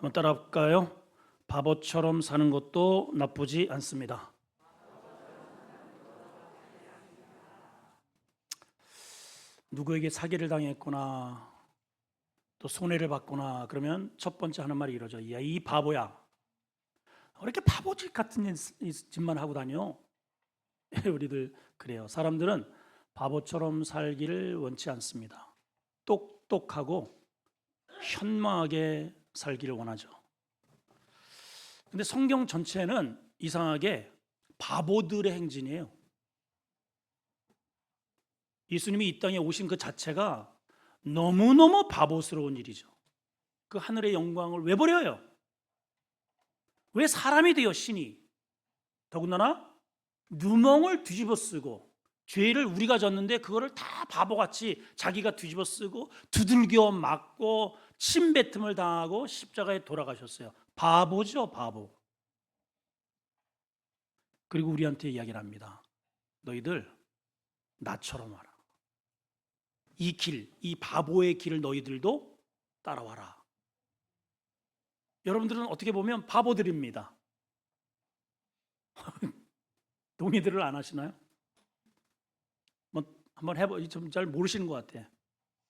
한번 따라 볼까요? 바보처럼 사는 것도 나쁘지 않습니다. 누구에게 사기를 당했거나 또 손해를 받거나 그러면 첫 번째 하는 말이 이러죠. 야, 이 바보야. 왜 이렇게 바보짓 같은 짓만 하고 다녀? 우리들 그래요. 사람들은 바보처럼 살기를 원치 않습니다. 똑똑하고 현명하게 살기를 원하죠. 근데 성경 전체는 이상하게 바보들의 행진이에요. 예수님이 이 땅에 오신 그 자체가 너무너무 바보스러운 일이죠. 그 하늘의 영광을 왜 버려요? 왜 사람이 되어 신이? 더군다나 누멍을 뒤집어 쓰고 죄를 우리가 졌는데 그거를 다 바보같이 자기가 뒤집어 쓰고 두들겨 맞고 침뱉음을 당하고 십자가에 돌아가셨어요. 바보죠, 바보. 그리고 우리한테 이야기를 합니다. 너희들 나처럼 와라. 이 길, 이 바보의 길을 너희들도 따라와라. 여러분들은 어떻게 보면 바보들입니다. 동의들을 안 하시나요? 뭐 한번 해봐. 좀 잘 모르시는 것 같아.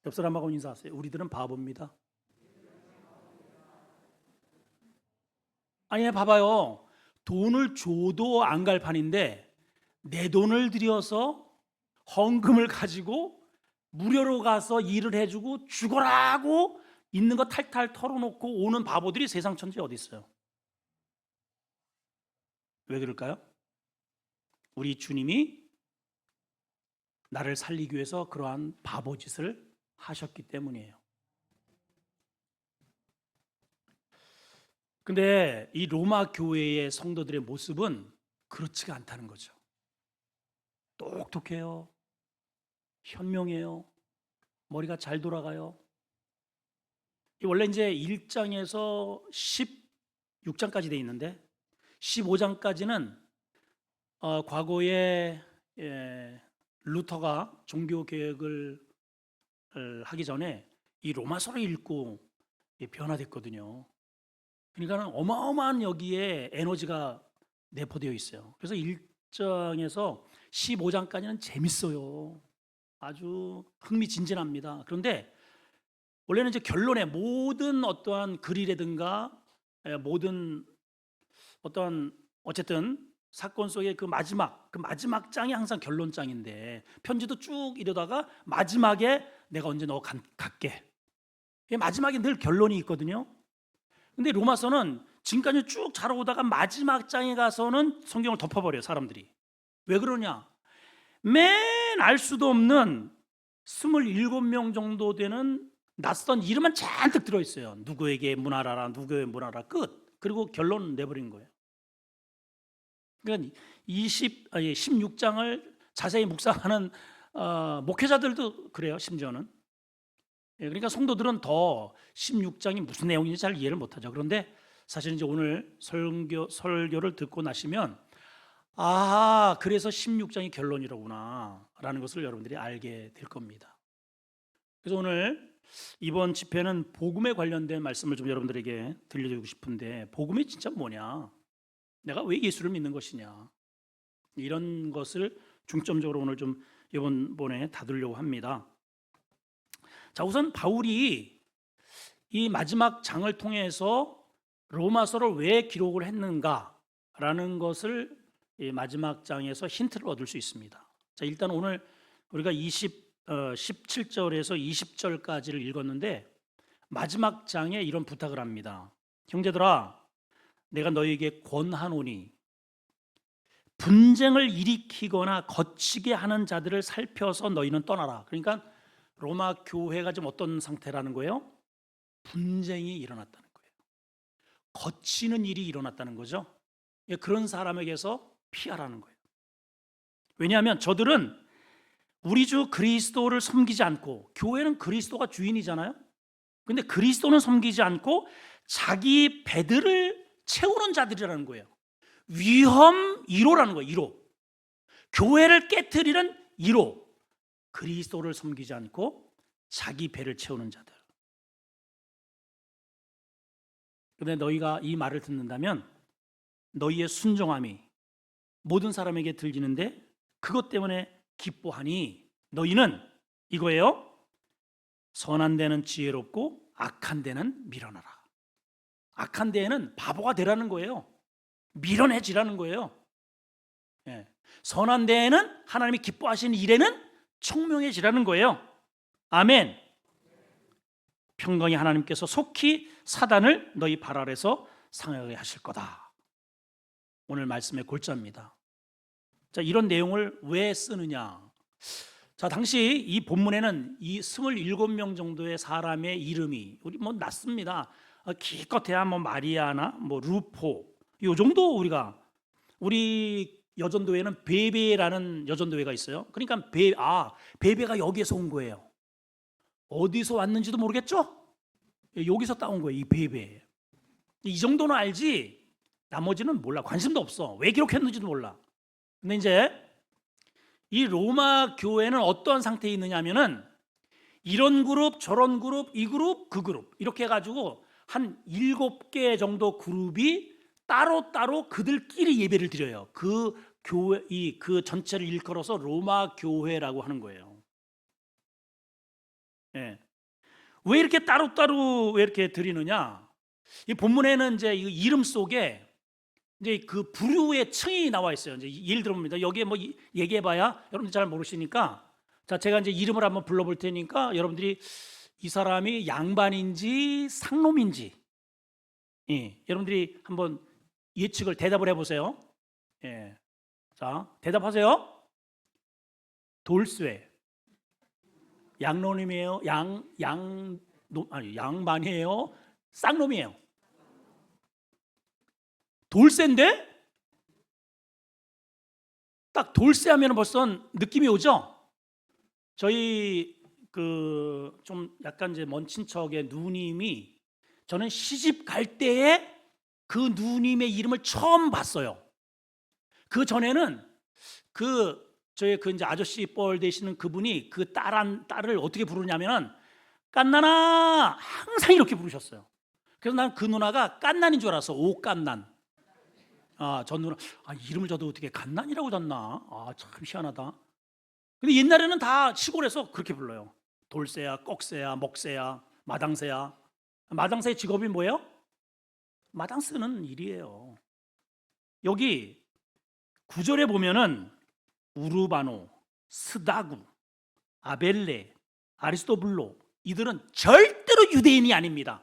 옆 사람하고 인사하세요. 우리들은 바보입니다. 아니, 봐봐요. 돈을 줘도 안 갈 판인데 내 돈을 들여서 헌금을 가지고 무료로 가서 일을 해주고 죽어라고 있는 거 탈탈 털어놓고 오는 바보들이 세상 천지에 어디 있어요? 왜 그럴까요? 우리 주님이 나를 살리기 위해서 그러한 바보짓을 하셨기 때문이에요. 근데 이 로마 교회의 성도들의 모습은 그렇지가 않다는 거죠. 똑똑해요. 현명해요. 머리가 잘 돌아가요. 원래 이제 1장에서 16장까지 돼 있는데 15장까지는 과거에 루터가 종교 개혁을 하기 전에 이 로마서를 읽고 변화됐거든요. 그러니까 어마어마한 여기에 에너지가 내포되어 있어요. 그래서 1장에서 15장까지는 재밌어요. 아주 흥미진진합니다. 그런데 원래는 이제 결론에 모든 어떠한 글이라든가 모든 어떠한 어쨌든 사건 속의 그 마지막 장이 항상 결론장인데 편지도 쭉 이러다가 마지막에 내가 언제 너 갈게. 마지막에 늘 결론이 있거든요. 근데 로마서는 지금까지 쭉 자라오다가 마지막 장에 가서는 성경을 덮어버려요, 사람들이. 왜 그러냐? 맨 알 수도 없는 27명 정도 되는 낯선 이름만 잔뜩 들어있어요. 누구에게 문하라라, 누구에게 문하라, 끝. 그리고 결론 내버린 거예요. 그러니까 16장을 자세히 묵상하는 목회자들도 그래요, 심지어는. 그러니까 성도들은 더 16장이 무슨 내용인지 잘 이해를 못하죠. 그런데 사실 이제 오늘 설교를 듣고 나시면 그래서 16장이 결론이로구나 라는 것을 여러분들이 알게 될 겁니다. 그래서 오늘 이번 집회는 복음에 관련된 말씀을 좀 여러분들에게 들려주고 싶은데, 복음이 진짜 뭐냐? 내가 왜 예수를 믿는 것이냐? 이런 것을 중점적으로 오늘 좀 이번에 다루려고 합니다. 자, 우선 바울이 이 마지막 장을 통해서 로마서를 왜 기록을 했는가라는 것을 이 마지막 장에서 힌트를 얻을 수 있습니다. 자, 일단 오늘 우리가 17절에서 20절까지를 읽었는데 마지막 장에 이런 부탁을 합니다. 형제들아, 내가 너희에게 권하노니 분쟁을 일으키거나 거치게 하는 자들을 살펴서 너희는 떠나라. 그러니까 로마 교회가 지금 어떤 상태라는 거예요? 분쟁이 일어났다는 거예요. 거치는 일이 일어났다는 거죠. 그런 사람에게서 피하라는 거예요. 왜냐하면 저들은 우리 주 그리스도를 섬기지 않고, 교회는 그리스도가 주인이잖아요. 근데 그리스도는 섬기지 않고 자기 배들을 채우는 자들이라는 거예요. 위험 1호라는 거예요. 1호. 교회를 깨트리는 1호. 그리스도를 섬기지 않고 자기 배를 채우는 자들. 그런데 너희가 이 말을 듣는다면 너희의 순종함이 모든 사람에게 들리는데 그것 때문에 기뻐하니 너희는 이거예요. 선한 데는 지혜롭고 악한 데는 밀어내라. 악한 데에는 바보가 되라는 거예요. 밀어내지라는 거예요. 예. 선한 데에는 하나님이 기뻐하시는 일에는 총명해지라는 거예요. 아멘. 평강의 하나님께서 속히 사단을 너희 발 아래서 상하게 하실 거다. 오늘 말씀의 골자입니다. 자, 이런 내용을 왜 쓰느냐? 자, 당시 이 본문에는 이 27명 정도의 사람의 이름이 우리 뭐 낫습니다. 기껏해야 뭐 마리아나 뭐 루포 요 정도 우리 여전도회는 베베라는 여전도회가 있어요. 그러니까 베베가 여기에서 온 거예요. 어디서 왔는지도 모르겠죠? 여기서 따온 거예요. 이 베베. 이 정도는 알지 나머지는 몰라. 관심도 없어. 왜 기록했는지도 몰라. 근데 이제 이 로마 교회는 어떤 상태에 있느냐 하면은 이런 그룹 저런 그룹 이 그룹 그 그룹 이렇게 해가지고 한 7개 정도 그룹이 따로따로 그들끼리 예배를 드려요. 그 교회 그 전체를 일컬어서 로마 교회라고 하는 거예요. 예. 왜 이렇게 따로따로 왜 이렇게 드리느냐? 이 본문에는 이제 이 이름 속에 이제 그 부류의 층이 나와 있어요. 이제 예를 들어봅니다. 여기에 뭐 얘기해봐야 여러분들 잘 모르시니까, 자 제가 이제 이름을 한번 불러볼 테니까 여러분들이 이 사람이 양반인지 상놈인지, 여러분들이 한번 예측을 대답을 해보세요. 예, 자 대답하세요. 돌쇠, 양놈이에요? 양반이에요? 쌍놈이에요? 돌쇠인데? 딱 돌쇠 하면 벌써 느낌이 오죠? 저희 그 좀 약간 이제 먼 친척의 누님이 저는 시집 갈 때에 그 누님의 이름을 처음 봤어요. 그 전에는 저희 그 이제 아저씨 뻘 되시는 그분이 그 딸을 어떻게 부르냐면은 깐난아 항상 이렇게 부르셨어요. 그래서 난 그 누나가 깐난인 줄 알았어. 오깐난. 전 누나 이름을 저도 어떻게 깐난이라고 졌나? 참 희한하다. 근데 옛날에는 다 시골에서 그렇게 불러요. 돌쇠야, 꺽쇠야, 먹쇠야, 마당새야. 마당새의 직업이 뭐예요? 마당 쓰는 일이에요. 여기 9절에 보면은 우르바노, 스다구, 아벨레, 아리스토블로 이들은 절대로 유대인이 아닙니다.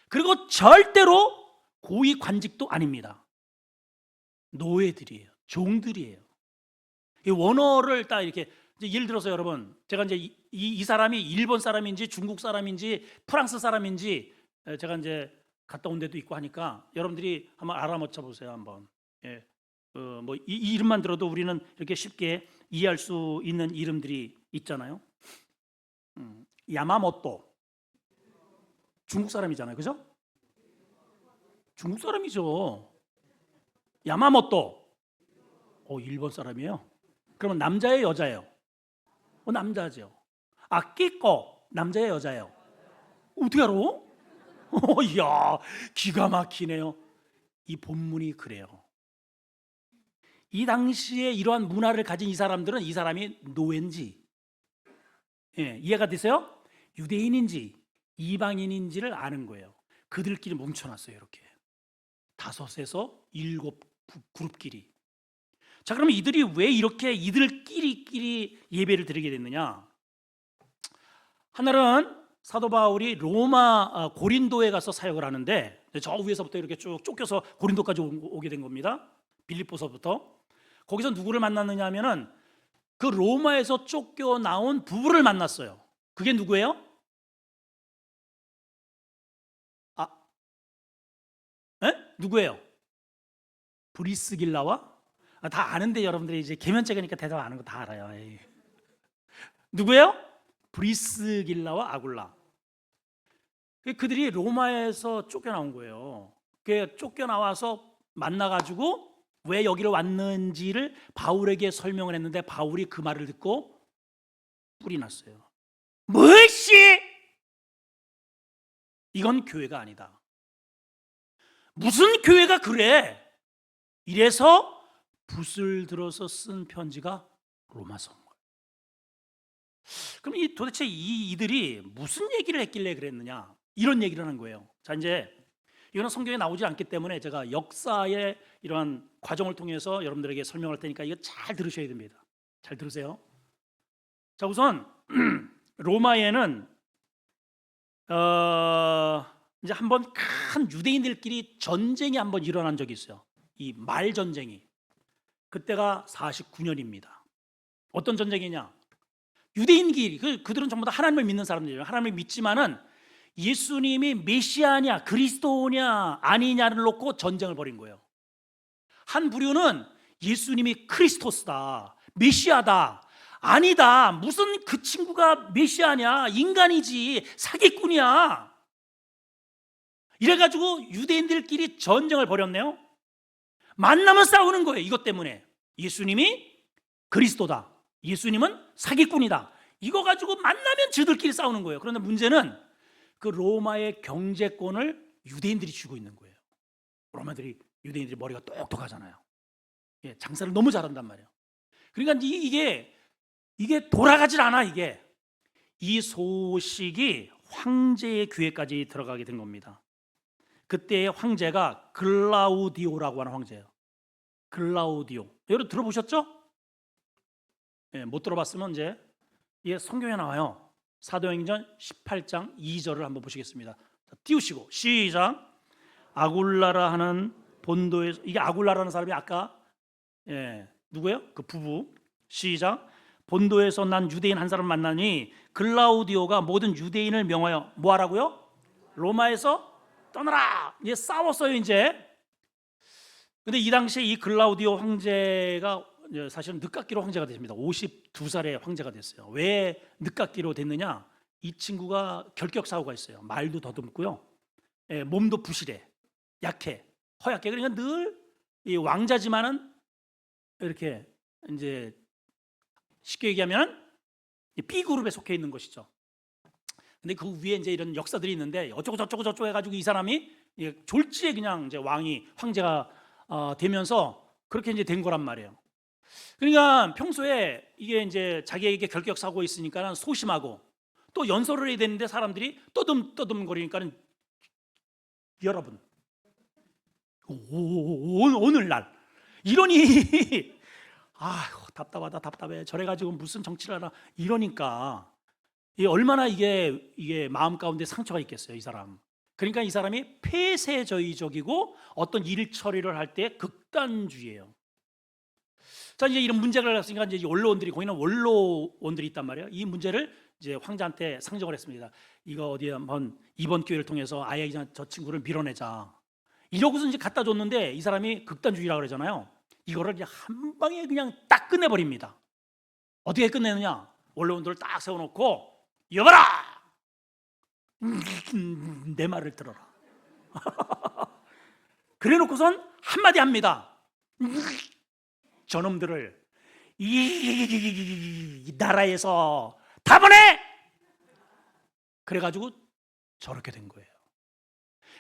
그리고 절대로 고위 관직도 아닙니다. 노예들이에요. 종들이에요. 이 원어를 딱 이렇게 예를 들어서 여러분 제가 이제 이 사람이 일본 사람인지 중국 사람인지 프랑스 사람인지 제가 이제 갔다 온 데도 있고 하니까 여러분들이 한번 알아맞혀 보세요. 한번. 예. 뭐 이 이름만 들어도 우리는 이렇게 쉽게 이해할 수 있는 이름들이 있잖아요. 야마모토 중국 사람이잖아요, 그죠? 중국 사람이죠. 야마모토 일본 사람이에요. 그러면 남자예요, 여자예요? 남자죠. 끼꼬 남자예요, 여자예요? 어떻게 알아? 이야, 기가 막히네요. 이 본문이 그래요. 이 당시에 이러한 문화를 가진 이 사람들은 이 사람이 노예인지, 이해가 되세요? 유대인인지 이방인인지를 아는 거예요. 그들끼리 뭉쳐놨어요. 이렇게 5에서 7 그룹끼리. 자, 그러면 이들이 왜 이렇게 이들끼리 예배를 드리게 됐느냐? 하늘은 사도 바울이 로마 고린도에 가서 사역을 하는데 저 위에서부터 이렇게 쭉 쫓겨서 고린도까지 오게 된 겁니다. 빌립보서부터. 거기서 누구를 만났느냐 하면은 그 로마에서 쫓겨나온 부부를 만났어요. 그게 누구예요? 누구예요? 브리스길라와? 다 아는데 여러분들이 이제 개면책이니까 대답 안 하는 거 다 알아요. 누구예요? 브리스길라와 아굴라. 그들이 로마에서 쫓겨나온 거예요. 쫓겨나와서 만나가지고 왜 여기를 왔는지를 바울에게 설명을 했는데 바울이 그 말을 듣고 뿔이 났어요. 뭐시? 이건 교회가 아니다. 무슨 교회가 그래? 이래서 붓을 들어서 쓴 편지가 로마서인 거예요. 그럼 도대체 이들이 무슨 얘기를 했길래 그랬느냐? 이런 얘기를 하는 거예요. 자, 이제 이거는 성경에 나오지 않기 때문에 제가 역사의 이러한 과정을 통해서 여러분들에게 설명할 테니까 이거 잘 들으셔야 됩니다. 잘 들으세요. 자, 우선 로마에는 이제 한번 큰 유대인들끼리 전쟁이 한번 일어난 적이 있어요. 이 말 전쟁이. 그때가 49년입니다. 어떤 전쟁이냐? 유대인끼리 그들은 전부 다 하나님을 믿는 사람들이에요. 하나님을 믿지만은 예수님이 메시아냐 그리스도냐 아니냐를 놓고 전쟁을 벌인 거예요. 한 부류는 예수님이 크리스토스다, 메시아다, 아니다, 무슨 그 친구가 메시아냐, 인간이지, 사기꾼이야, 이래가지고 유대인들끼리 전쟁을 벌였네요. 만나면 싸우는 거예요. 이것 때문에 예수님이 그리스도다, 예수님은 사기꾼이다, 이거 가지고 만나면 저들끼리 싸우는 거예요. 그런데 문제는 그 로마의 경제권을 유대인들이 쥐고 있는 거예요. 유대인들이 머리가 똑똑하잖아요. 예, 장사를 너무 잘한단 말이에요. 그러니까 이게 돌아가질 않아. 이 소식이 황제의 귀에까지 들어가게 된 겁니다. 그때의 황제가 글라우디오라고 하는 황제예요. 글라우디오. 여러분 들어보셨죠? 예, 못 들어봤으면 이제 이게 성경에 나와요. 사도행전 18장 2절을 한번 보시겠습니다. 자, 띄우시고 시작. 아굴라라 하는 본도에서, 이게 아굴라라는 사람이 아까 누구예요? 그 부부. 시작. 본도에서 난 유대인 한 사람 만나니 글라우디오가 모든 유대인을 명하여 뭐 하라고요? 로마에서 떠나라. 이제 싸웠어요 이제. 근데 이 당시에 이 글라우디오 황제가 사실은 늦깎이로 황제가 됐습니다. 52살에 황제가 됐어요. 왜 늦깎이로 됐느냐? 이 친구가 결격 사고가 있어요. 말도 더듬고요, 몸도 부실해, 약해, 허약해. 그러니까 늘 이 왕자지만은 이렇게 이제 쉽게 얘기하면 B 그룹에 속해 있는 것이죠. 근데 그 위에 이제 이런 역사들이 있는데 어쩌고 저쩌고 해가지고 이 사람이 졸지에 그냥 이제 황제가 되면서 그렇게 이제 된 거란 말이에요. 그러니까 평소에 이게 이제 자기에게 결격 사고 있으니까 소심하고 또 연설을 해야 되는데 사람들이 떠듬거리니까는 여러분 오늘날 이러니 아휴 답답해. 저래가지고 무슨 정치를 하나 이러니까 얼마나 이게 마음 가운데 상처가 있겠어요 이 사람. 그러니까 이 사람이 폐쇄주의적이고 어떤 일 처리를 할 때 극단주의예요. 자, 이제 이런 문제가 났으니까 이제 거기는 원로원들이 있단 말이에요. 이 문제를 이제 황제한테 상정을 했습니다. 이거 어디 한번 이번 기회를 통해서 아예 저 친구를 밀어내자. 이러고서 이제 갖다 줬는데 이 사람이 극단주의라고 그러잖아요. 이거를 이제 한 방에 그냥 딱 끝내버립니다. 어떻게 끝내느냐? 원로원들을 딱 세워놓고 여봐라! 내 말을 들어라. 그래놓고선 한마디 합니다. 저놈들을 이 나라에서 다 보내! 그래가지고 저렇게 된 거예요.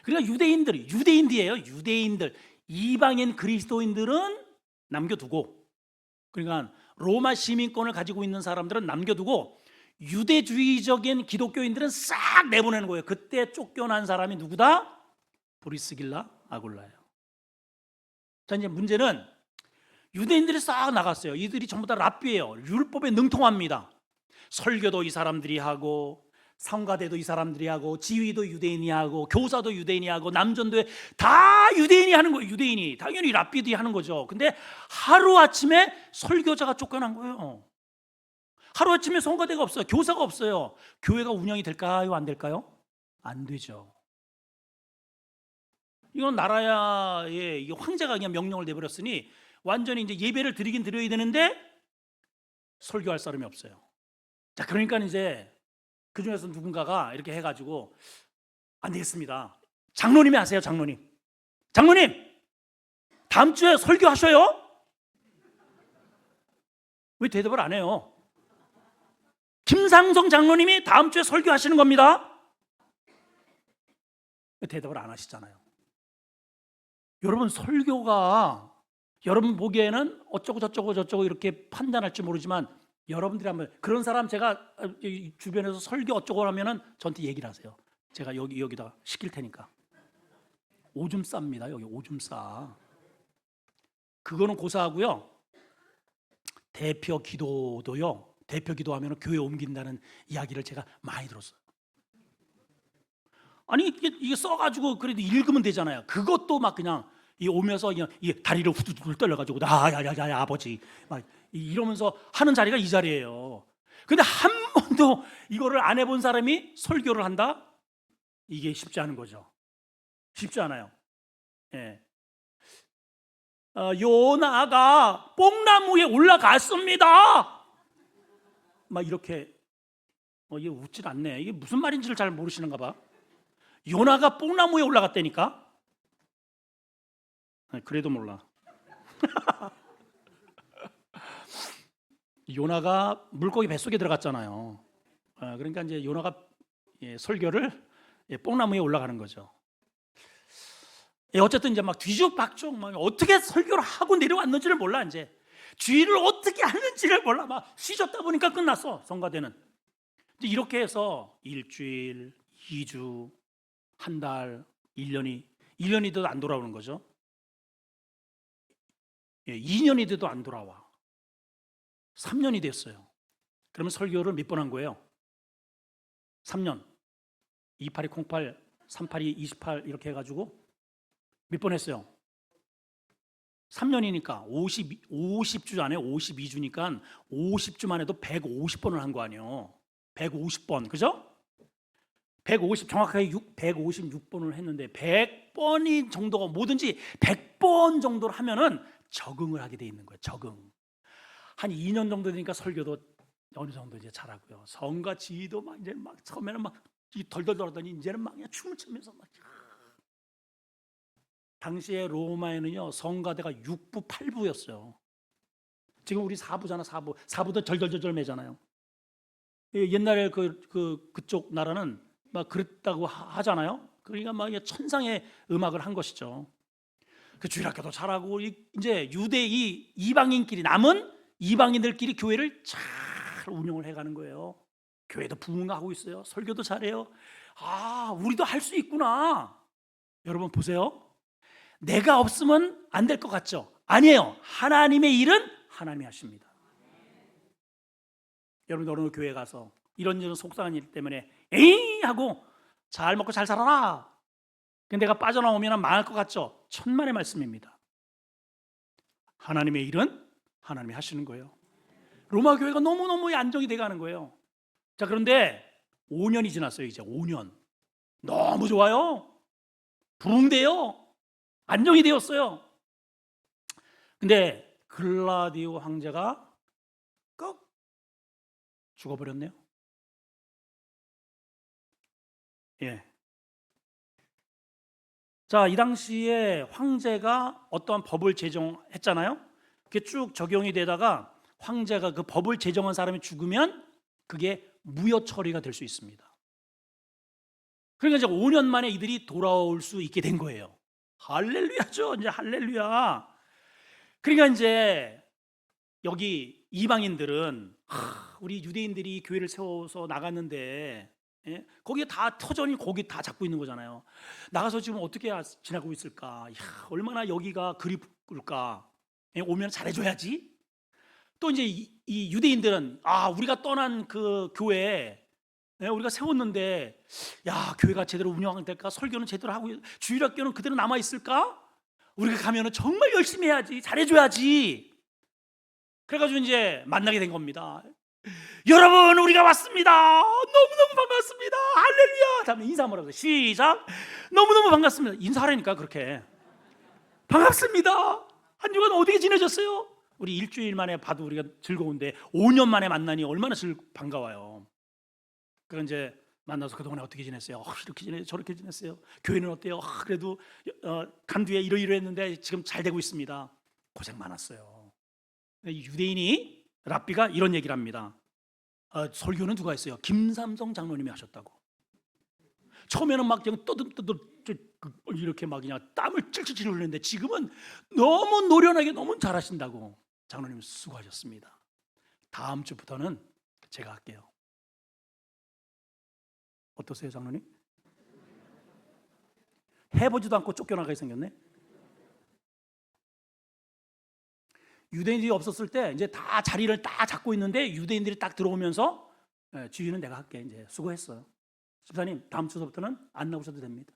그러니까 유대인들, 이방인 그리스도인들은 남겨두고, 그러니까 로마 시민권을 가지고 있는 사람들은 남겨두고 유대주의적인 기독교인들은 싹 내보내는 거예요. 그때 쫓겨난 사람이 누구다? 브리스길라 아굴라예요. 자, 이제 문제는 유대인들이 싹 나갔어요. 이들이 전부 다 랍비예요. 율법에 능통합니다. 설교도 이 사람들이 하고, 성가대도 이 사람들이 하고, 지휘도 유대인이 하고, 교사도 유대인이 하고, 남전도 다 유대인이 하는 거예요. 유대인이 당연히 랍비들이 하는 거죠. 근데 하루아침에 설교자가 쫓겨난 거예요. 하루아침에 성가대가 없어요. 교사가 없어요. 교회가 운영이 될까요? 안 될까요? 안 되죠. 이건 나라의 황제가 그냥 명령을 내버렸으니 완전히 이제 예배를 드리긴 드려야 되는데 설교할 사람이 없어요. 자, 그러니까 이제 그 중에서 누군가가 이렇게 해가지고 안 되겠습니다. 장로님이 하세요. 장로님 다음 주에 설교하셔요? 왜 대답을 안 해요? 김상성 장로님이 다음 주에 설교하시는 겁니다. 왜 대답을 안 하시잖아요. 여러분 설교가 여러분 보기에는 어쩌고 저쩌고 저쩌고 이렇게 판단할지 모르지만 여러분들이 한번 그런 사람 제가 주변에서 설교 어쩌고 하면은 저한테 얘기를 하세요. 제가 여기다 시킬 테니까. 오줌 쌉니다. 여기 오줌 싸. 그거는 고사하고요. 대표 기도도요. 대표 기도하면 교회 옮긴다는 이야기를 제가 많이 들었어요. 아니 이게 써가지고 그래도 읽으면 되잖아요. 그것도 막 그냥 오면서 그냥 다리를 후두둑 떨려가지고 야야야야 아버지 막 이러면서 하는 자리가 이 자리예요. 근데 한 번도 이거를 안 해본 사람이 설교를 한다? 이게 쉽지 않은 거죠. 쉽지 않아요. 예. 요나가 뽕나무에 올라갔습니다. 막 이렇게 이게 웃질 않네. 이게 무슨 말인지를 잘 모르시는가 봐. 요나가 뽕나무에 올라갔다니까? 그래도 몰라. 요나가 물고기 뱃속에 들어갔잖아요. 그러니까 이제 요나가 설교를 뽕나무에 올라가는 거죠. 어쨌든 이제 막 뒤죽박죽 막 어떻게 설교를 하고 내려왔는지를 몰라. 이제 주의를 어떻게 하는지를 몰라. 막 쉬셨다 보니까 끝났어. 성가대는. 이렇게 해서 일주일, 2주, 한 달, 1년이 돼도 안 돌아오는 거죠. 2년이 돼도 안 돌아와. 3년이 됐어요. 그러면 설교를 몇 번 한 거예요? 3년. 28이 08, 38이 28 이렇게 해가지고 몇 번 했어요? 3년이니까 50주 안에 52주니까 50주만 해도 150번을 한 거 아니에요. 150번. 그죠? 150 정확하게 156번을 했는데 100번이 정도가 뭐든지 100번 정도를 하면은 적응을 하게 돼 있는 거예요. 적응. 한 2년 정도 되니까 설교도 어느 정도 이제 잘하고요. 성가 지휘도 막 이제 막 처음에는 막 덜덜덜 하더니 이제는 막 그냥 춤을 추면서 막. 당시에 로마에는요 성가대가 6부 8부였어요. 지금 우리 4부잖아. 4부도 절절절절 매잖아요. 옛날에 그쪽 나라는 막 그랬다고 하잖아요. 그러니까 막 천상의 음악을 한 것이죠. 그 주일학교도 잘하고 이제 유대이 이방인끼리 남은 이방인들끼리 교회를 잘 운영을 해가는 거예요. 교회도 부흥하고 있어요. 설교도 잘해요. 우리도 할 수 있구나. 여러분 보세요. 내가 없으면 안 될 것 같죠? 아니에요. 하나님의 일은 하나님이 하십니다. 여러분 어느 교회 가서 이런저런 속상한 일 때문에 에이 하고 잘 먹고 잘 살아라. 근데 내가 빠져나오면 망할 것 같죠? 천만의 말씀입니다. 하나님의 일은 하나님이 하시는 거예요. 로마 교회가 너무너무 안정이 돼가는 거예요. 자, 그런데 5년이 지났어요. 이제 5년. 너무 좋아요. 부흥돼요. 안정이 되었어요. 근데 글라디오 황제가 꼭 죽어버렸네요. 예. 자, 이 당시에 황제가 어떠한 법을 제정했잖아요. 그게 쭉 적용이 되다가 황제가 그 법을 제정한 사람이 죽으면 그게 무효 처리가 될 수 있습니다. 그러니까 이제 5년 만에 이들이 돌아올 수 있게 된 거예요. 할렐루야죠. 이제 할렐루야. 그러니까 이제 여기 이방인들은 우리 유대인들이 교회를 세워서 나갔는데 거기에 다 터전이 거기 다 잡고 있는 거잖아요. 나가서 지금 어떻게 지나고 있을까? 얼마나 여기가 그립을까? 오면 잘해줘야지. 또 이제 이 유대인들은 우리가 떠난 그 교회 우리가 세웠는데 교회가 제대로 운영될까? 설교는 제대로 하고 주일학교는 그대로 남아 있을까? 우리가 가면은 정말 열심히 해야지, 잘해줘야지. 그래가지고 이제 만나게 된 겁니다. 여러분 우리가 왔습니다. 너무너무 반갑습니다. 할렐루야. 다음에 인사 한번 하세요. 시작. 너무너무 반갑습니다. 인사하라니까 그렇게. 반갑습니다. 한 주간 어떻게 지내셨어요? 우리 일주일 만에 봐도 우리가 즐거운데 5년 만에 만나니 얼마나 반가워요. 그럼 이제 만나서 그동안에 어떻게 지냈어요? 이렇게 지냈어요. 저렇게 지냈어요. 교회는 어때요? 그래도 간두에 이러이러했는데 지금 잘 되고 있습니다. 고생 많았어요. 유대인이 랍비가 이런 얘기를 합니다. 설교는 누가 했어요? 김삼성 장로님이 하셨다고. 처음에는 막 그냥 떠듬떠듬 이렇게 막 그냥 땀을 찔찔 흘리는데 지금은 너무 노련하게 너무 잘하신다고. 장로님 수고하셨습니다. 다음 주부터는 제가 할게요. 어떠세요, 장로님? 해보지도 않고 쫓겨나게 생겼네. 유대인들이 없었을 때 이제 다 자리를 딱 잡고 있는데 유대인들이 딱 들어오면서 주인은 내가 할게. 이제 수고했어요. 집사님 다음 주부터는 안 나오셔도 됩니다.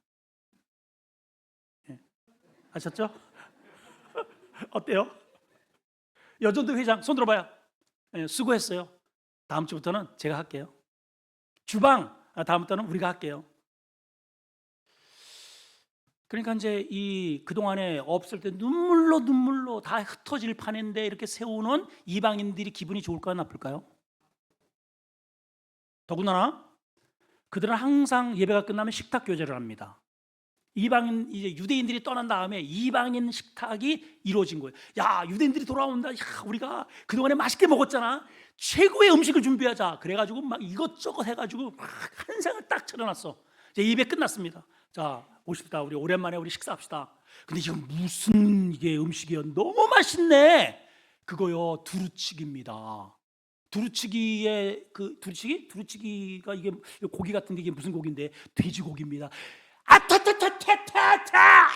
아셨죠? 어때요? 여전도 회장 손 들어봐요. 수고했어요. 다음 주부터는 제가 할게요. 주방 다음부터는 우리가 할게요. 그러니까 이제 이 그동안에 없을 때 눈물로 다 흩어질 판인데 이렇게 세우는 이방인들이 기분이 좋을까요, 나쁠까요? 더군다나 그들은 항상 예배가 끝나면 식탁 교제를 합니다. 이방인 이제 유대인들이 떠난 다음에 이방인 식탁이 이루어진 거예요. 야, 유대인들이 돌아온다. 야, 우리가 그동안에 맛있게 먹었잖아. 최고의 음식을 준비하자. 그래가지고 막 이것저것 해가지고 막 한 상을 딱 차려놨어. 이제 예배 끝났습니다. 자, 오십시다. 우리 오랜만에 우리 식사합시다. 근데 지금 무슨 이게 음식이요? 너무 맛있네. 그거요, 두루치기입니다. 두루치기의 그 두루치기가 이게 고기 같은데 이게 무슨 고기인데 돼지고기입니다. 아타타타타타타!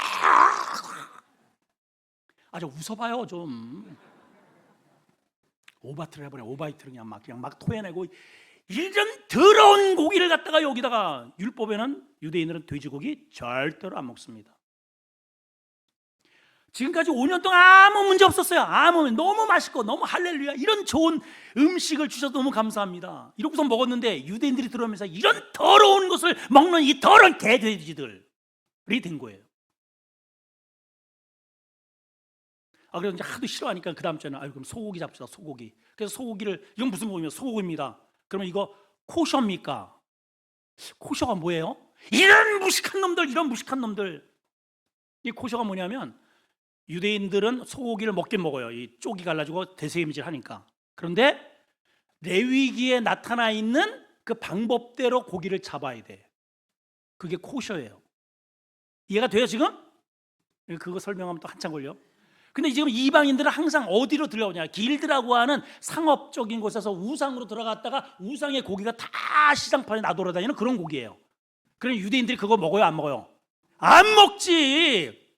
아, 저 웃어봐요 좀. 오바트를 해버려. 오바이트를 그냥 막 토해내고 이런 더러운 고기를 갖다가 여기다가 율법에는 유대인들은 돼지고기 절대로 안 먹습니다. 지금까지 5년 동안 아무 문제 없었어요. 너무 맛있고 너무 할렐루야 이런 좋은 음식을 주셔서 너무 감사합니다. 이러고서 먹었는데 유대인들이 들어오면서 이런 더러운 것을 먹는 이 더러운 개돼지들이 된 거예요. 그래서 이제 하도 싫어하니까 그 다음 주에는 그럼 소고기 잡시다. 소고기. 그래서 소고기를 이건 무슨 고기입니까? 소고기입니다. 그러면 이거 코셔입니까? 코셔가 뭐예요? 이런 무식한 놈들. 이 코셔가 뭐냐면 유대인들은 소고기를 먹긴 먹어요. 이 쪽이 갈라지고 대세임질 하니까. 그런데 레위기에 나타나 있는 그 방법대로 고기를 잡아야 돼. 그게 코셔예요. 이해가 돼요 지금? 그거 설명하면 또 한참 걸려. 근데 지금 이방인들은 항상 어디로 들어오냐? 길드라고 하는 상업적인 곳에서 우상으로 들어갔다가 우상의 고기가 다 시장판에 나돌아다니는 그런 고기예요. 그럼 유대인들이 그거 먹어요, 안 먹어요? 안 먹지.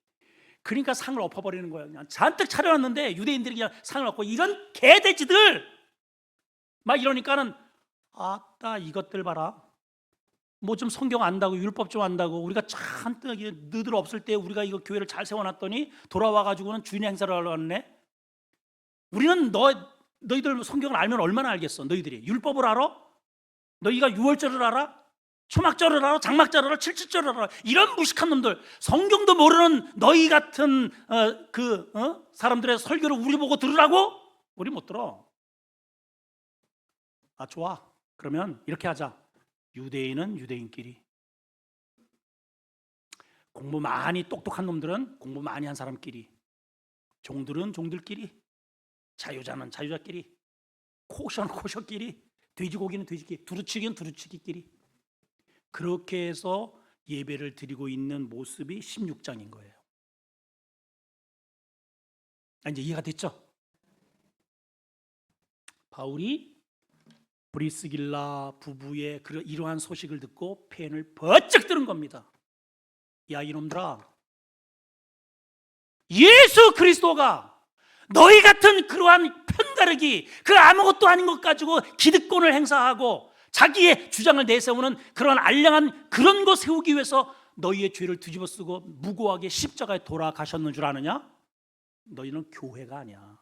그러니까 상을 엎어버리는 거예요. 그냥 잔뜩 차려놨는데 유대인들이 그냥 상을 엎고 이런 개돼지들 막 이러니까는 아따 이것들 봐라. 뭐 좀 성경 안다고 율법 좀 안다고 우리가 잔뜩 너희들 없을 때 우리가 이거 교회를 잘 세워놨더니 돌아와가지고는 주인 행사를 하러 왔네. 우리는 너희들 성경을 알면 얼마나 알겠어. 너희들이 율법을 알아? 너희가 유월절을 알아? 초막절을 알아? 장막절을 알아? 칠칠절을 알아? 이런 무식한 놈들, 성경도 모르는 너희 같은 사람들의 설교를 우리 보고 들으라고? 우리 못 들어. 좋아. 그러면 이렇게 하자. 유대인은 유대인끼리, 공부 많이 똑똑한 놈들은 공부 많이 한 사람끼리, 종들은 종들끼리, 자유자는 자유자끼리, 코셔는 코셔끼리, 돼지고기는 돼지끼리, 두루치기는 두루치기끼리. 그렇게 해서 예배를 드리고 있는 모습이 16장인 거예요. 이제 이해가 됐죠? 바울이 브리스길라 부부의 이러한 소식을 듣고 펜을 번쩍 드는 겁니다. 야, 이놈들아, 예수 그리스도가 너희 같은 그러한 편가르기, 그 아무것도 아닌 것 가지고 기득권을 행사하고 자기의 주장을 내세우는 그런 알량한 그런 거 세우기 위해서 너희의 죄를 뒤집어 쓰고 무고하게 십자가에 돌아가셨는 줄 아느냐? 너희는 교회가 아니야.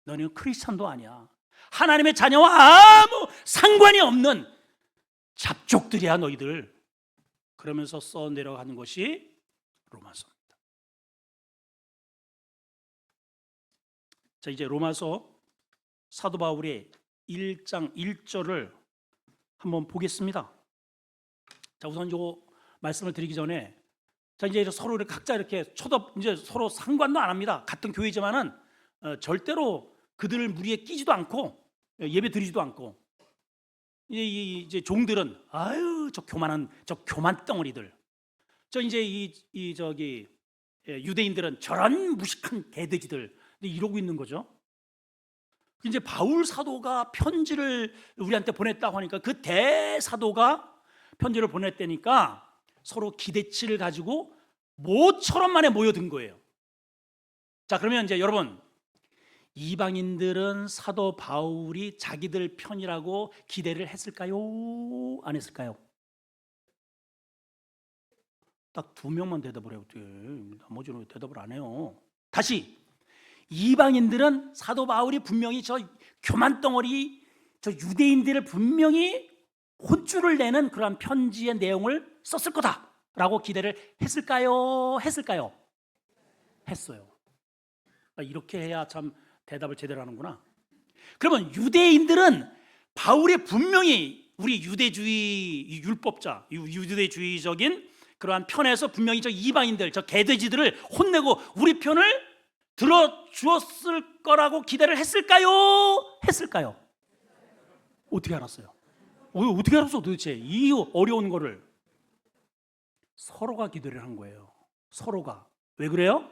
너희는 크리스찬도 아니야. 하나님의 자녀와 아무 상관이 없는 잡족들이야 너희들. 그러면서 써 내려가는 것이 로마서입니다. 자, 이제 로마서 사도 바울의 1장 1절을 한번 보겠습니다. 자, 우선 요 말씀을 드리기 전에 이제 서로 각자 이렇게 이제 서로 상관도 안 합니다. 같은 교회지만은 절대로 그들 무리에 끼지도 않고 예배 드리지도 않고, 이제 종들은 저 교만한 저 교만 덩어리들. 저 이제 이 저기 유대인들은 저런 무식한 개돼지들 이러고 있는 거죠. 이제 바울 사도가 편지를 우리한테 보냈다고 하니까 그 대사도가 편지를 보냈다니까 서로 기대치를 가지고 모처럼 만에 모여든 거예요. 자, 그러면 이제 여러분, 이방인들은 사도 바울이 자기들 편이라고 기대를 했을까요? 안 했을까요? 딱 2명만 대답을 해요. 나머지는 대답을 안 해요. 다시, 이방인들은 사도 바울이 분명히 저 교만 덩어리 저 유대인들을 분명히 혼쭐을 내는 그러한 편지의 내용을 썼을 거다라고 기대를 했을까요? 했을까요? 했어요. 이렇게 해야 참 대답을 제대로 하는구나. 그러면 유대인들은 바울이 분명히 우리 유대주의 율법자, 유대주의적인 그러한 편에서 분명히 저 이방인들, 저 개돼지들을 혼내고 우리 편을 들어주었을 거라고 기대를 했을까요? 했을까요? 어떻게 알았어요? 어떻게 알았어 도대체 이 어려운 거를? 서로가 기대를 한 거예요. 서로가. 왜 그래요?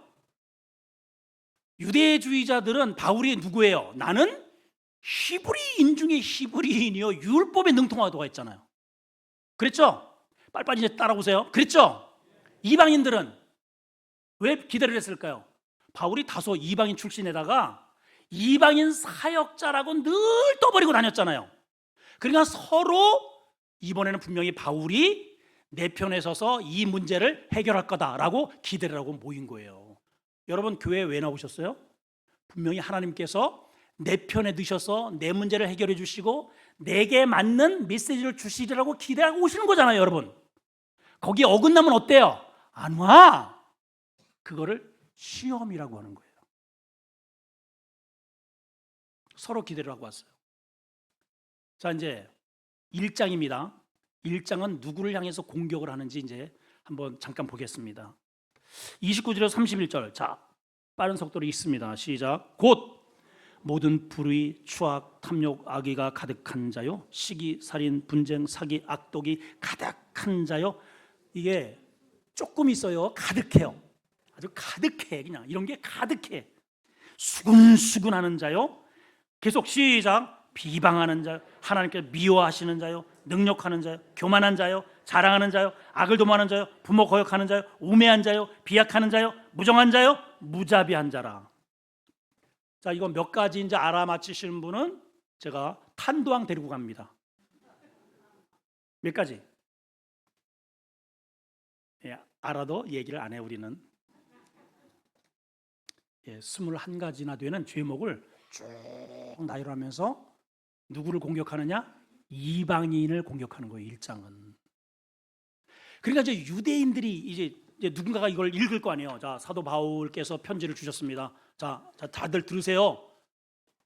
유대주의자들은 바울이 누구예요? 나는 히브리인 중에 히브리인이요 율법에 능통하다고 했잖아요. 그랬죠? 빨리빨리 이제 따라오세요. 그랬죠? 이방인들은 왜 기대를 했을까요? 바울이 다소 이방인 출신에다가 이방인 사역자라고 늘 떠버리고 다녔잖아요. 그러니까 서로 이번에는 분명히 바울이 내 편에 서서 이 문제를 해결할 거다라고 기대를 하고 모인 거예요. 여러분, 교회에 왜 나오셨어요? 분명히 하나님께서 내 편에 드셔서 내 문제를 해결해 주시고 내게 맞는 메시지를 주시리라고 기대하고 오시는 거잖아요. 여러분, 거기 어긋나면 어때요? 안 와. 그거를 시험이라고 하는 거예요. 서로 기대를 하고 왔어요. 자, 이제 1장입니다. 1장은 누구를 향해서 공격을 하는지 이제 한번 잠깐 보겠습니다. 29절에서 31절. 자, 빠른 속도로 읽습니다. 시작. 곧 모든 불의, 추악, 탐욕, 악의가 가득한 자요, 시기, 살인, 분쟁, 사기, 악독이 가득한 자요. 이게 조금 있어요. 가득해요. 아주 가득해. 그냥 이런 게 가득해. 수근수근하는 자요. 계속 시작. 비방하는 자요, 하나님께 미워하시는 자요, 능력하는 자요, 교만한 자요, 자랑하는 자요, 악을 도모하는 자요, 부모 거역하는 자요, 우매한 자요, 비약하는 자요, 무정한 자요, 무자비한 자라. 자, 이거 몇 가지인지 알아맞히시는 분은 제가 탄도왕 데리고 갑니다. 몇 가지? 예, 알아도 얘기를 안 해. 우리는 21가지나 되는 죄목을 쭉 나열하면서 누구를 공격하느냐? 이방인을 공격하는 거예요. 1장은. 그러니까 이제 유대인들이 이제 누군가가 이걸 읽을 거 아니에요. 자, 사도 바울께서 편지를 주셨습니다. 자, 다들 들으세요.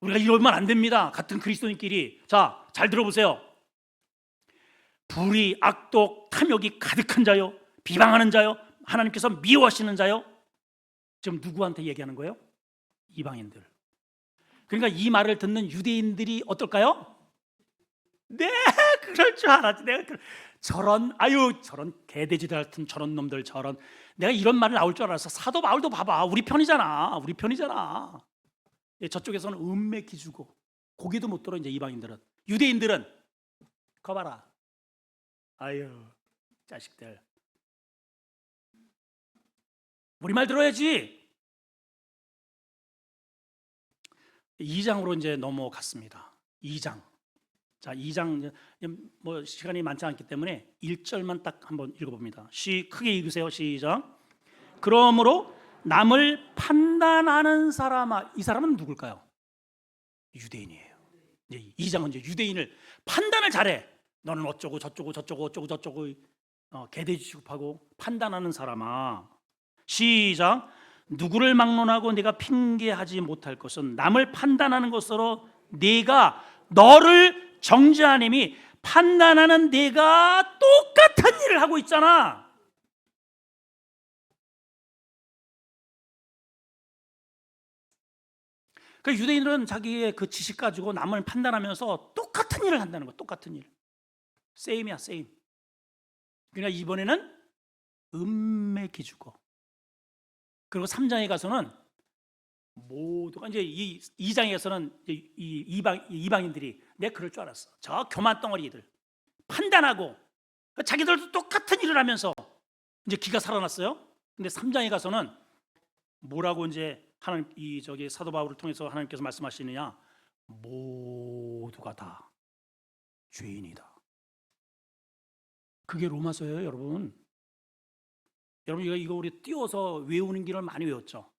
우리가 이러면 안 됩니다. 같은 그리스도인끼리. 자, 잘 들어보세요. 불의, 악독, 탐욕이 가득한 자요, 비방하는 자요, 하나님께서 미워하시는 자요. 지금 누구한테 얘기하는 거예요? 이방인들. 그러니까 이 말을 듣는 유대인들이 어떨까요? 네, 그럴 줄 알았지. 내가 저런 개돼지들 같은 저런 놈들, 저런, 내가 이런 말을 나올 줄 알았어. 사도 바울도 봐봐, 우리 편이잖아. 저쪽에서는 음매 기주고 고개도 못 들어. 이제 이방인들은. 유대인들은 거봐라. 자식들, 우리 말 들어야지. 2장으로 이제 넘어갔습니다. 2장. 자, 2장 뭐 시간이 많지 않기 때문에 1절만 딱 한번 읽어봅니다. 크게 읽으세요. 시작. 그러므로 남을 판단하는 사람아. 이 사람은 누굴까요? 유대인이에요. 2장은 이제 유대인을 판단을 잘해. 너는 어쩌고 저쩌고 개돼지 취급하고 판단하는 사람아. 시작. 누구를 막론하고 네가 핑계하지 못할 것은 남을 판단하는 것으로 네가 너를 정죄하님이, 판단하는 네가 똑같은 일을 하고 있잖아. 그 유대인들은 자기의 그 지식 가지고 남을 판단하면서 똑같은 일을 한다는 거야. 똑같은 일. 세임이야, 세임. 그러니까 이번에는 음매 기주고, 그리고 3장에 가서는 모두가 이제 이 2장에서는 이 이방인들이 내가 그럴 줄 알았어. 저 교만 덩어리들 판단하고 자기들도 똑같은 일을 하면서 이제 기가 살아났어요. 근데 3장에 가서는 뭐라고 이제 하나님 이 저기 사도 바울을 통해서 하나님께서 말씀하시느냐? 모두가 다 죄인이다. 그게 로마서예요, 여러분. 여러분 이거 우리 띄워서 외우는 길을 많이 외웠죠.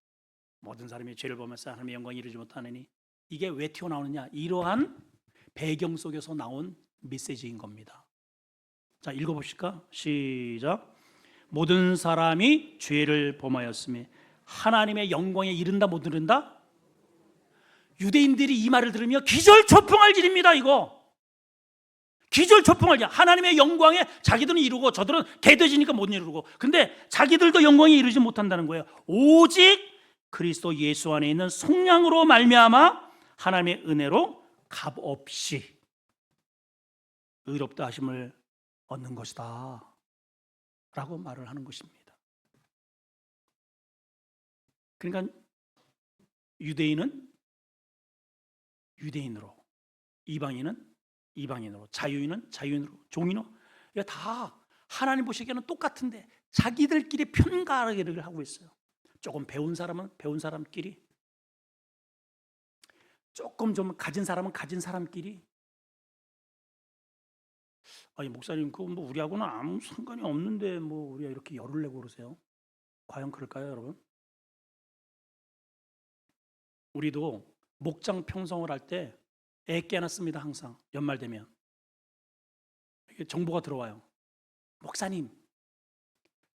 모든 사람이 죄를 범해서 하나님의 영광에 이르지 못하느니, 이게 왜 튀어나오느냐? 이러한 배경 속에서 나온 메시지인 겁니다. 자, 읽어보실까? 시작. 모든 사람이 죄를 범하였으며 하나님의 영광에 이른다 못 이른다? 유대인들이 이 말을 들으며 기절초풍을 지릅니다. 이거 기절초풍을 지르. 하나님의 영광에 자기들은 이루고 저들은 개돼지니까 못 이루고, 근데 자기들도 영광에 이르지 못한다는 거예요. 오직 그리스도 예수 안에 있는 속량으로 말미암아 하나님의 은혜로 값없이 의롭다 하심을 얻는 것이다 라고 말을 하는 것입니다. 그러니까 유대인은 유대인으로, 이방인은 이방인으로, 자유인은 자유인으로, 종인으로, 다 하나님 보시기에는 똑같은데 자기들끼리 편가르기를 하고 있어요. 조금 배운 사람은 배운 사람끼리, 조금 좀 가진 사람은 가진 사람끼리. 아니 목사님, 그거 뭐 우리하고는 아무 상관이 없는데 뭐 우리가 이렇게 열을 내고 그러세요? 과연 그럴까요, 여러분? 우리도 목장 평성을 할 때 애깨 하나 씁니다. 항상 연말 되면 정보가 들어와요. 목사님,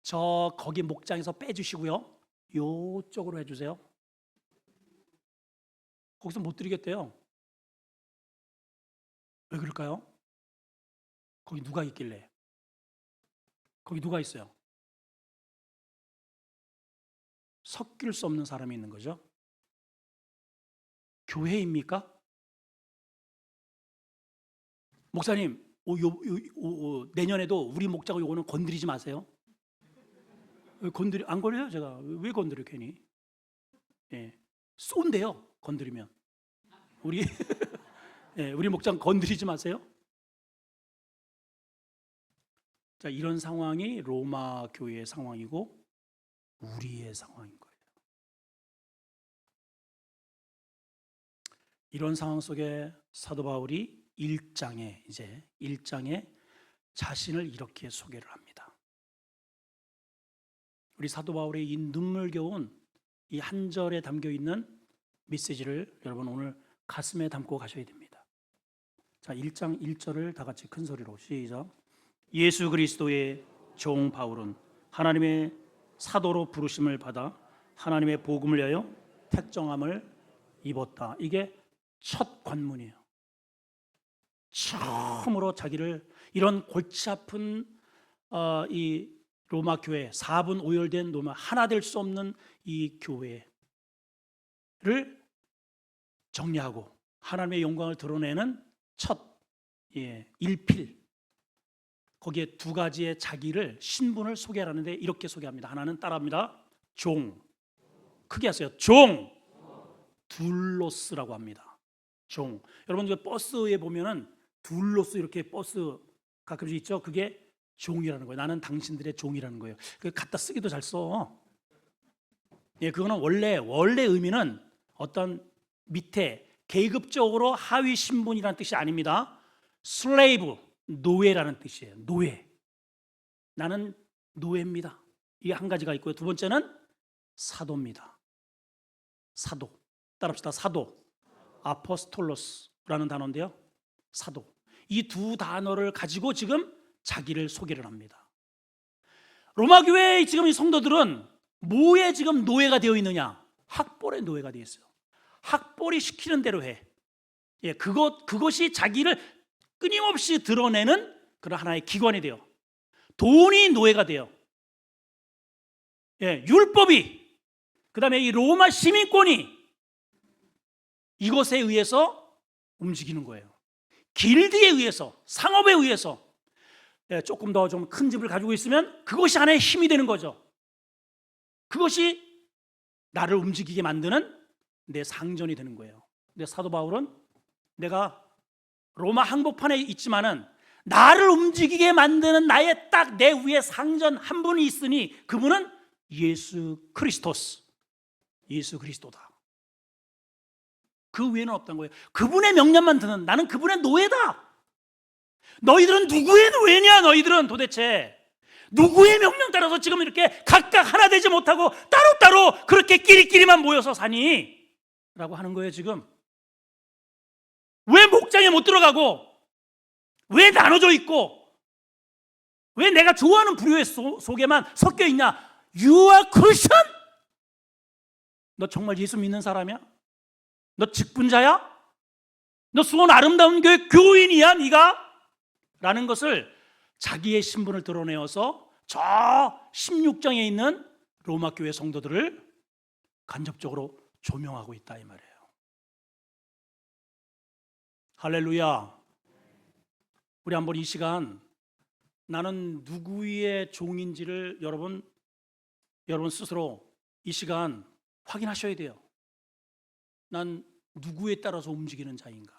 저 거기 목장에서 빼주시고요, 요쪽으로 해주세요. 거기서 못 드리겠대요. 왜 그럴까요? 거기 누가 있길래? 거기 누가 있어요? 섞일 수 없는 사람이 있는 거죠. 교회입니까? 목사님, 내년에도 우리 목자고 요거는 건드리지 마세요. 왜 안 건드려요? 제가 왜 건드려 괜히? 예, 쏜대요. 건드리면 우리 예, 우리 목장 건드리지 마세요. 자, 이런 상황이 로마 교회의 상황이고 우리의 상황인 거예요. 이런 상황 속에 사도 바울이 1장에 자신을 이렇게 소개를 합니다. 우리 사도 바울의 이 눈물겨운 이 한 절에 담겨 있는 메시지를 여러분 오늘 가슴에 담고 가셔야 됩니다. 자, 1장 1절을 다 같이 큰 소리로 시작. 예수 그리스도의 종 바울은 하나님의 사도로 부르심을 받아 하나님의 복음을 위하여 택정함을 입었다. 이게 첫 관문이에요. 처음으로 자기를 이런 골치 아픈 이 로마 교회, 4분 오열된 로마, 하나 될 수 없는 이 교회를 정리하고 하나님의 영광을 드러내는 첫 일필, 거기에 두 가지의 자기를, 신분을 소개하는데 이렇게 소개합니다. 하나는 따라합니다. 종, 크게 하세요. 종, 둘로스라고 합니다. 종. 여러분 버스에 보면은 둘로스 이렇게 버스 가끔씩 있죠. 그게 종이라는 거예요. 나는 당신들의 종이라는 거예요. 그 갖다 쓰기도 잘 써. 예, 그거는 원래 의미는 어떤 밑에 계급적으로 하위 신분이라는 뜻이 아닙니다. 슬레이브, 노예라는 뜻이에요. 노예. 나는 노예입니다. 이게 한 가지가 있고요. 두 번째는 사도입니다. 사도. 따라합시다. 사도. 아포스톨로스라는 단어인데요. 사도. 이 두 단어를 가지고 지금 자기를 소개를 합니다. 로마 교회의 지금 이 성도들은 뭐에 지금 노예가 되어 있느냐? 학벌의 노예가 되어 있어요. 학벌이 시키는 대로 해. 예, 그것이 자기를 끊임없이 드러내는 그런 하나의 기관이 돼요. 돈이 노예가 돼요. 예, 율법이, 그다음에 이 로마 시민권이 이것에 의해서 움직이는 거예요. 길드에 의해서, 상업에 의해서. 조금 더 좀 큰 집을 가지고 있으면 그것이 하나의 힘이 되는 거죠. 그것이 나를 움직이게 만드는 내 상전이 되는 거예요. 근데 사도 바울은 내가 로마 항복판에 있지만은 나를 움직이게 만드는 나의 딱 내 위에 상전 한 분이 있으니 그분은 예수 그리스도스, 예수 그리스도다. 그 외에는 없다는 거예요. 그분의 명령만 듣는, 나는 그분의 노예다. 너희들은 누구의 노예냐? 너희들은 도대체 누구의 명령 따라서 지금 이렇게 각각 하나 되지 못하고 따로따로 그렇게 끼리끼리만 모여서 사니? 라고 하는 거예요. 지금 왜 목장에 못 들어가고, 왜 나눠져 있고, 왜 내가 좋아하는 부류의 속에만 섞여 있냐? You are Christian? 너 정말 예수 믿는 사람이야? 너 직분자야? 너 수원 아름다운 교회 교인이야 네가? 라는 것을 자기의 신분을 드러내어서 저 16장에 있는 로마 교회 성도들을 간접적으로 조명하고 있다 이 말이에요. 할렐루야. 우리 한번 이 시간 나는 누구의 종인지를 여러분 스스로 이 시간 확인하셔야 돼요. 난 누구에 따라서 움직이는 자인가?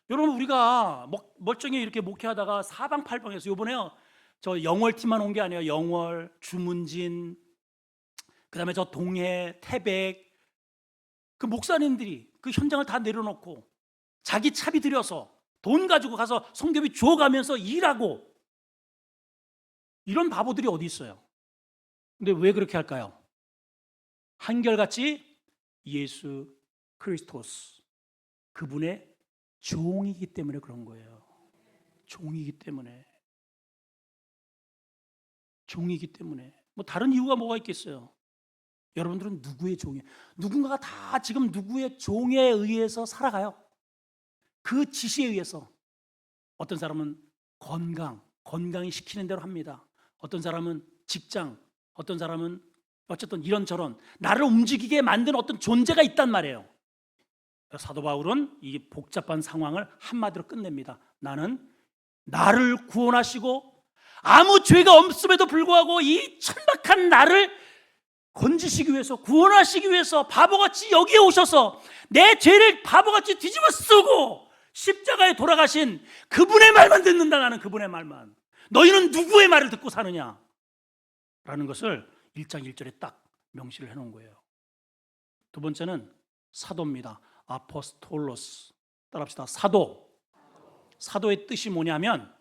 여러분, 우리가 멀쩡히 이렇게 목회하다가 사방팔방에서, 요번에요 저 영월팀만 온 게 아니에요. 영월, 주문진, 그 다음에 저 동해, 태백, 그 목사님들이 그 현장을 다 내려놓고 자기 차비 들여서 돈 가지고 가서 성교비 주어가면서 일하고, 이런 바보들이 어디 있어요? 근데 왜 그렇게 할까요? 한결같이 예수 그리스도스, 그분의 종이기 때문에 그런 거예요. 종이기 때문에. 종이기 때문에. 뭐 다른 이유가 뭐가 있겠어요? 여러분들은 누구의 종이에요? 누군가가 다 지금 누구의 종에 의해서 살아가요. 그 지시에 의해서. 어떤 사람은 건강이 시키는 대로 합니다. 어떤 사람은 직장, 어떤 사람은 어쨌든 이런저런 나를 움직이게 만든 어떤 존재가 있단 말이에요. 사도 바울은 이 복잡한 상황을 한마디로 끝냅니다. 나는 나를 구원하시고 아무 죄가 없음에도 불구하고 이 천박한 나를 건지시기 위해서, 구원하시기 위해서 바보같이 여기에 오셔서 내 죄를 바보같이 뒤집어 쓰고 십자가에 돌아가신 그분의 말만 듣는다. 나는 그분의 말만. 너희는 누구의 말을 듣고 사느냐? 라는 것을 1장 1절에 딱 명시를 해놓은 거예요. 두 번째는 사도입니다. 아포스톨로스. 따라합시다. 사도. 사도의 뜻이 뭐냐면,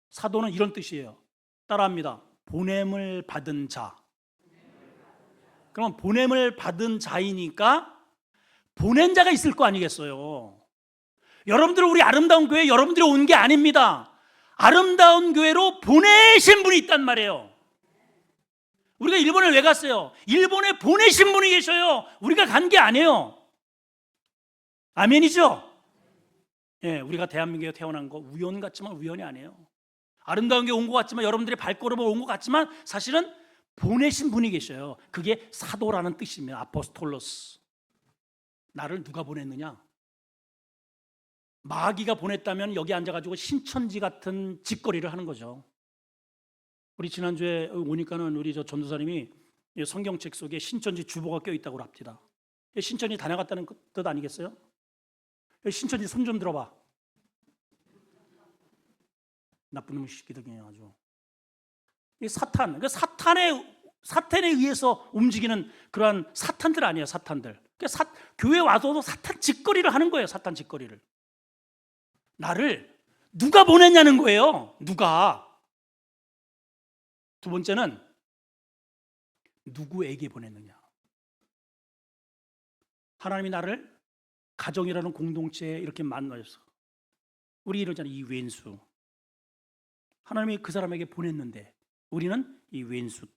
사도는 이런 뜻이에요. 따라합니다. 보냄을 받은 자. 그러면 보냄을 받은 자이니까 보낸 자가 있을 거 아니겠어요. 여러분들, 우리 아름다운 교회 여러분들이 온 게 아닙니다. 아름다운 교회로 보내신 분이 있단 말이에요. 우리가 일본에 왜 갔어요? 일본에 보내신 분이 계셔요. 우리가 간 게 아니에요. 아멘이죠? 예, 우리가 대한민국에 태어난 거 우연 같지만 우연이 아니에요. 아름다운 게 온 것 같지만, 여러분들의 발걸음을 온 것 같지만 사실은 보내신 분이 계셔요. 그게 사도라는 뜻입니다. 아포스톨로스. 나를 누가 보냈느냐? 마귀가 보냈다면 여기 앉아가지고 신천지 같은 짓거리를 하는 거죠. 우리 지난주에 오니까는 우리 저 전도사님이 성경책 속에 신천지 주보가 껴있다고 합니다. 신천지 다녀갔다는 뜻 아니겠어요? 신천지 손 좀 들어봐. 나쁜 놈의 새끼들 그냥 아주. 이 사탄, 그 사탄에 의해서 움직이는 그러한 사탄들 아니에요, 사탄들. 교회 와서도 사탄 짓거리를 하는 거예요, 사탄 짓거리를. 나를 누가 보냈냐는 거예요, 누가. 두 번째는 누구에게 보냈느냐. 하나님이 나를 가정이라는 공동체에 이렇게 만나서, 우리 이러잖아요, 이 왼수. 하나님이 그 사람에게 보냈는데 우리는 이 왼수.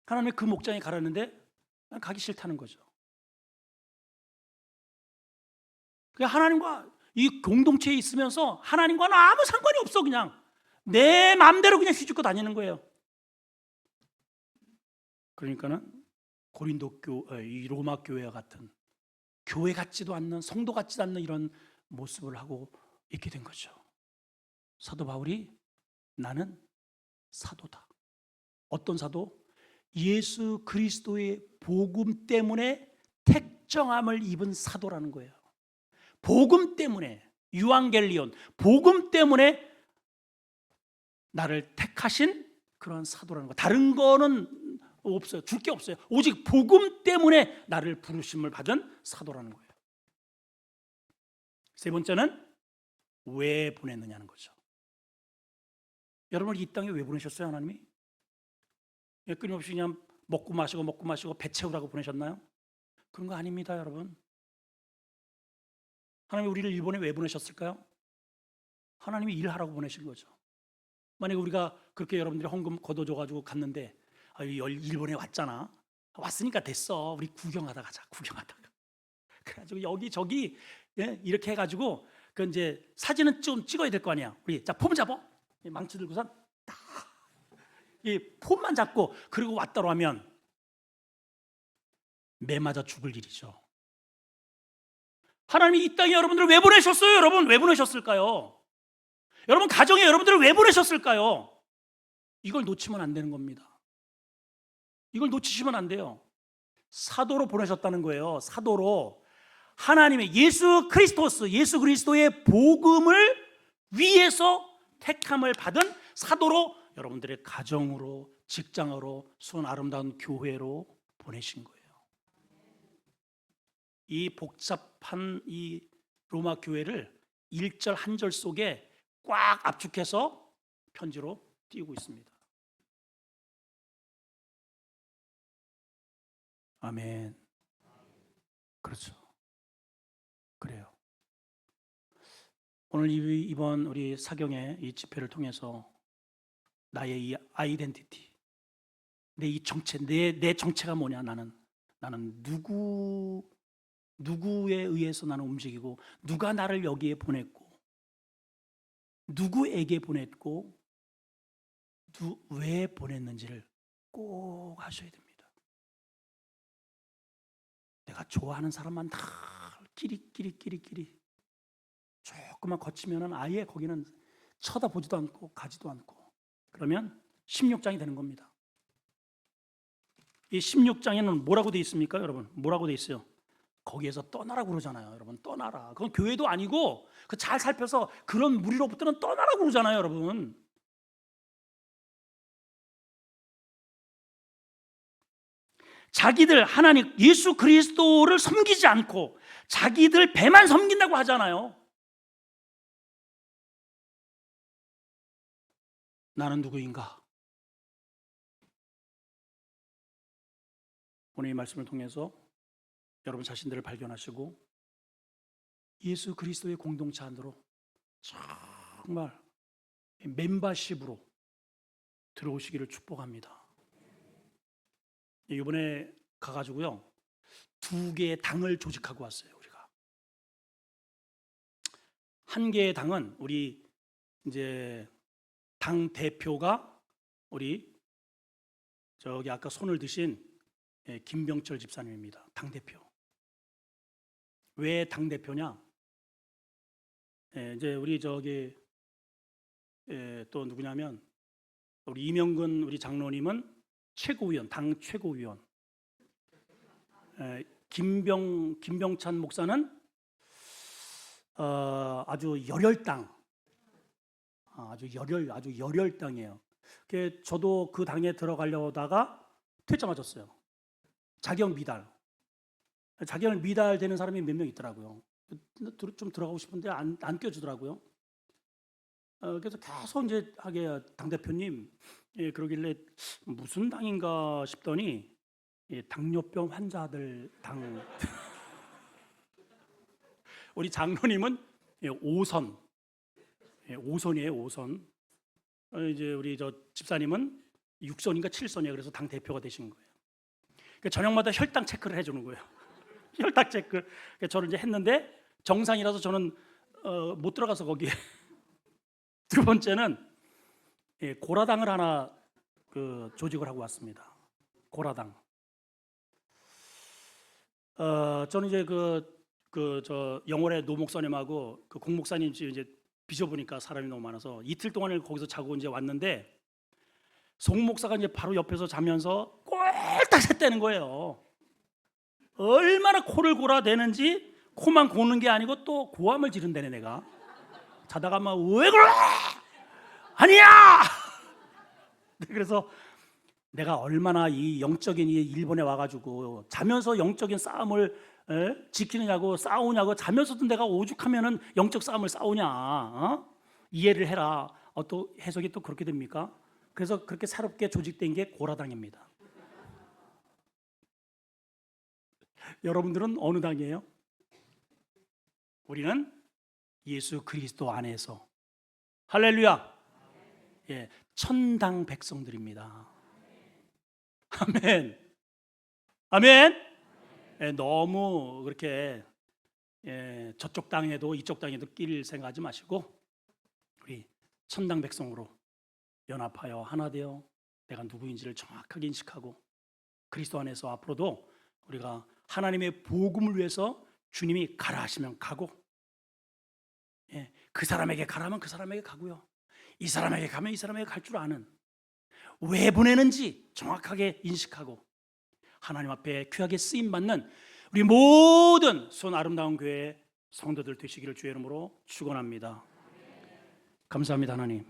하나님이 그 목장에 가라는데 난 가기 싫다는 거죠. 하나님과 이 공동체에 있으면서 하나님과는 아무 상관이 없어. 그냥 내 마음대로 그냥 휘젓고 다니는 거예요. 그러니까는 이 로마 교회와 같은, 교회 같지도 않는, 성도 같지도 않는 이런 모습을 하고 있게 된 거죠. 사도 바울이 나는 사도다. 어떤 사도? 예수 그리스도의 복음 때문에 택정함을 입은 사도라는 거예요. 복음 때문에, 유앙겔리온, 복음 때문에 나를 택하신 그런 사도라는 거. 다른 거는 없어요. 줄 게 없어요. 오직 복음 때문에 나를 부르심을 받은 사도라는 거예요. 세 번째는 왜 보냈느냐는 거죠. 여러분을 이 땅에 왜 보내셨어요, 하나님이? 끊임없이 그냥 먹고 마시고 배 채우라고 보내셨나요? 그런 거 아닙니다, 여러분. 하나님이 우리를 일본에 왜 보내셨을까요? 하나님이 일하라고 보내신 거죠. 만약에 우리가 그렇게 여러분들이 헌금 걷어줘가지고 갔는데 일본에 왔잖아. 왔으니까 됐어. 우리 구경하다 가자. 구경하다가. 그래가지고 여기저기 이렇게 해가지고 그 이제 사진은 좀 찍어야 될 거 아니야. 우리 자 폼 잡아. 망치 들고선 딱 이 폼만 잡고 그리고 왔다로 하면 매 맞아 죽을 일이죠. 하나님이 이 땅에 여러분들을 왜 보내셨어요? 여러분 왜 보내셨을까요? 여러분 가정에 여러분들을 왜 보내셨을까요? 이걸 놓치면 안 되는 겁니다. 이걸 놓치시면 안 돼요. 사도로 보내셨다는 거예요. 사도로 하나님의 예수 그리스도의 복음을 위해서 택함을 받은 사도로 여러분들의 가정으로, 직장으로, 수원 아름다운 교회로 보내신 거예요. 이 복잡한 이 로마 교회를 1절 1절 속에 꽉 압축해서 편지로 띄우고 있습니다. 아멘. 그렇죠. 그래요. 오늘 이번 우리 사경의 이 집회를 통해서 나의 이 아이덴티티, 내 이 정체, 내 정체가 뭐냐? 나는 누구에 의해서 나는 움직이고, 누가 나를 여기에 보냈고, 누구에게 보냈고, 왜 보냈는지를 꼭 하셔야 됩니다. 내가 좋아하는 사람만 다 끼리 조금만 거치면은 아예 거기는 쳐다보지도 않고 가지도 않고, 그러면 16장이 되는 겁니다. 이 16장에는 뭐라고 되어 있습니까, 여러분? 뭐라고 되어 있어요? 거기에서 떠나라고 그러잖아요, 여러분. 떠나라. 그건 교회도 아니고 그 잘 살펴서 그런 무리로부터는 떠나라고 그러잖아요, 여러분. 자기들 하나님 예수 그리스도를 섬기지 않고 자기들 배만 섬긴다고 하잖아요. 나는 누구인가? 오늘 이 말씀을 통해서 여러분 자신들을 발견하시고 예수 그리스도의 공동체 안으로 정말 멤버십으로 들어오시기를 축복합니다. 이번에 가가지고요 2개의 당을 조직하고 왔어요. 우리가 한 개의 당은 우리 이제 당 대표가 우리 저기 아까 손을 드신 김병철 집사님입니다. 당 대표. 왜 당 대표냐? 이제 우리 저기 또 누구냐면 우리 이명근 우리 장로님은 최고위원, 당 최고위원. 김병찬 목사는 아주 열혈당, 아주 열혈당이에요. 저도 그 당에 들어가려다가 퇴짜 맞았어요. 자격 미달되는 사람이 몇 명 있더라고요. 좀 들어가고 싶은데 안 껴주더라고요. 그래서 계속 이제 하게 당 대표님 그러길래 무슨 당인가 싶더니 당뇨병 환자들 당. 우리 장로님은 5선, 5선이에요, 5선. 이제 우리 저 집사님은 6선인가 7선이에요. 그래서 당 대표가 되신 거예요. 저녁마다 혈당 체크를 해주는 거예요. 혈당 체크. 저를 이제 했는데 정상이라서 저는 못 들어가서 거기에. 두 번째는 고라당을 하나 조직을 하고 왔습니다. 고라당. 저는 이제 그 저 영월의 노 목사님하고 그 공 목사님 집 이제 비춰보니까 사람이 너무 많아서 이틀 동안을 거기서 자고 이제 왔는데 송 목사가 이제 바로 옆에서 자면서 꼴딱 샜다는 거예요. 얼마나 코를 골아대는지 코만 고는 게 아니고 또 고함을 지른다네. 내가 자다가 막 왜 그래? 아니야! 그래서 내가 얼마나 이 영적인 이 일본에 와가지고 자면서 영적인 싸움을 지키느냐고 싸우냐고 자면서도 내가 오죽하면은 영적 싸움을 싸우냐. 이해를 해라. 또 해석이 또 그렇게 됩니까? 그래서 그렇게 새롭게 조직된 게 고라당입니다. 여러분들은 어느 당이에요? 우리는 예수 그리스도 안에서 할렐루야. 예, 천당 백성들입니다. 아멘. 아멘. 예, 너무 그렇게 저쪽 땅에도 이쪽 땅에도 낄 생각하지 마시고 우리 천당 백성으로 연합하여 하나 되어 내가 누구인지를 정확하게 인식하고 그리스도 안에서 앞으로도 우리가 하나님의 복음을 위해서 주님이 가라 하시면 가고, 그 사람에게 가라면 그 사람에게 가고요, 이 사람에게 가면 이 사람에게 갈 줄 아는, 왜 보내는지 정확하게 인식하고 하나님 앞에 귀하게 쓰임받는 우리 모든 손 아름다운 교회 성도들 되시기를 주의 이름으로 축원합니다. 감사합니다. 하나님.